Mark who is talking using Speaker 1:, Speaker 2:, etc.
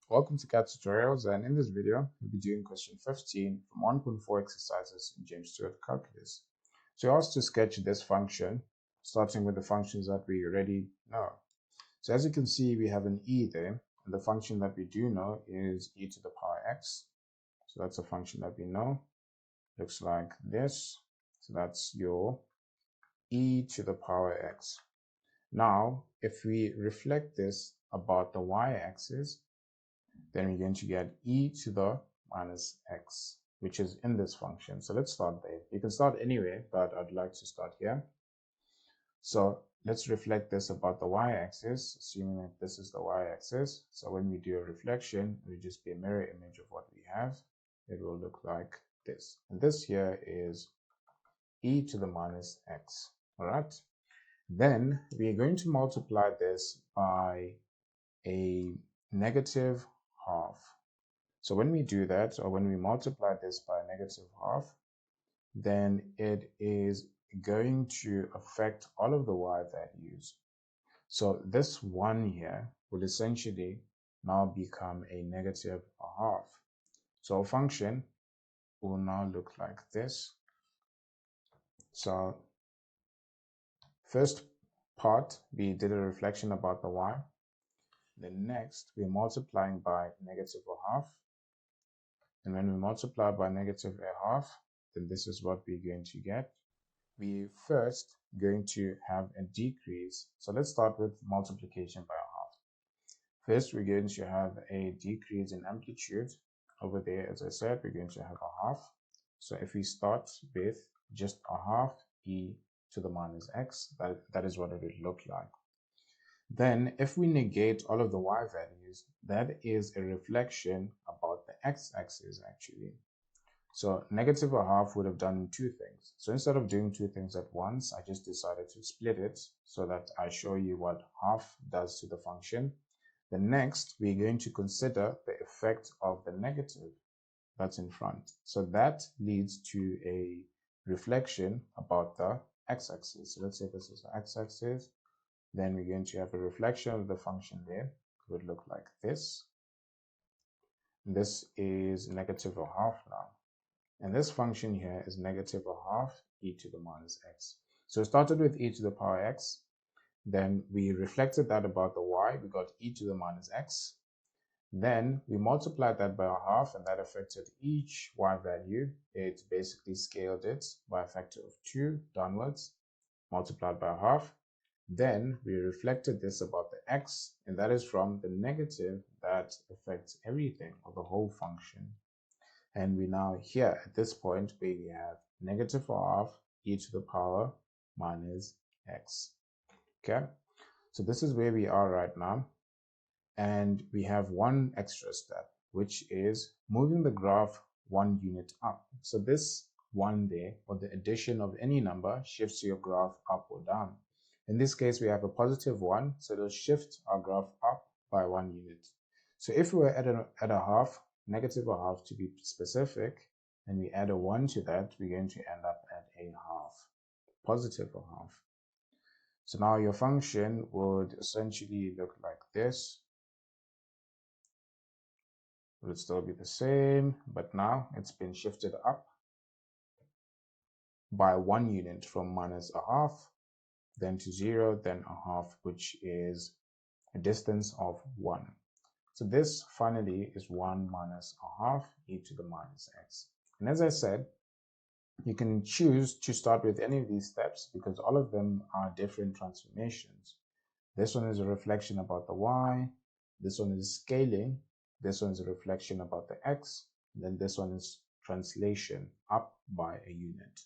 Speaker 1: Welcome to Khetz tutorials, and in this video we'll be doing question 15 from 1.4 exercises in James Stewart calculus. So you're asked to sketch this function starting with the functions that we already know. So as you can see, we have an e there, and the function that we do know is e to the power x. So that's a function that we know. Looks like this. So that's your e to the power x. Now if we reflect this about the y-axis, then we're going to get e to the minus x, which is in this function. So let's start there. You can start anywhere, but I'd like to start here. So let's reflect this about the y-axis, assuming that this is the y-axis. So when we do a reflection, it will just be a mirror image of what we have. It will look like this. And this here is e to the minus x. All right. Then we're going to multiply this by a negative half. So when we do that, or when we multiply this by negative half, then it is going to affect all of the y values. So this 1 here will essentially now become a negative half. So our function will now look like this. So first part, we did a reflection about the y. Then next, we're multiplying by negative a half. And when we multiply by negative a half, then this is what we're going to get. We're first going to have a decrease. So let's start with multiplication by a half. First, we're going to have a decrease in amplitude. Over there, as I said, we're going to have a half. So if we start with just a half e to the minus x, that is what it would look like. Then if we negate all of the y values, that is a reflection about the x-axis actually. So negative a half would have done two things. So instead of doing two things at once, I just decided to split it so that I show you what half does to the function. Then next, we're going to consider the effect of the negative that's in front. So that leads to a reflection about the x-axis. So let's say this is the x-axis. Then we're going to have a reflection of the function there. It would look like this. This is negative a half now. And this function here is negative a half e to the minus x. So we started with e to the power x. Then we reflected that about the y. We got e to the minus x. Then we multiplied that by a half, and that affected each y value. It basically scaled it by a factor of 2 downwards, multiplied by a half. Then we reflected this about the x, and that is from the negative that affects everything, or the whole function. And we now here at this point where we have negative a half e to the power minus x. Okay, so this is where we are right now. And we have one extra step, which is moving the graph 1 unit up. So this 1 there, or the addition of any number, shifts your graph up or down. In this case, we have a positive 1, so it'll shift our graph up by 1 unit. So if we were at a half, negative a half to be specific, and we add a 1 to that, we're going to end up at a half, positive a half. So now your function would essentially look like this. It would still be the same, but now it's been shifted up by 1 unit from minus a half, then to 0, then a half, which is a distance of 1. So this finally is 1 minus a half e to the minus x. And as I said, you can choose to start with any of these steps because all of them are different transformations. This one is a reflection about the y, this one is scaling, this one is a reflection about the x, and then this one is translation up by a unit.